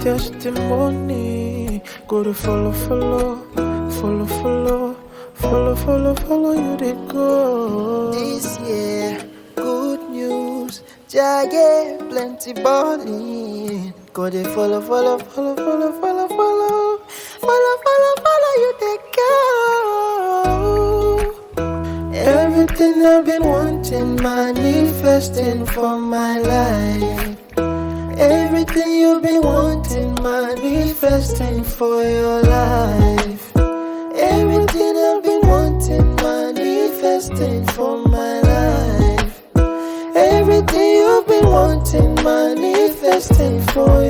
testimony. Go to follow, follow, follow, follow, follow, follow, follow you they go. This year, good news, giant plenty balling. Go they follow, follow, follow, follow, follow, follow, follow, follow, follow you they go. Everything I've been wanting, manifesting for my life. Everything you've been wanting, manifesting for your life. Everything I've been wanting, manifesting for my life. Everything you've been wanting, manifesting for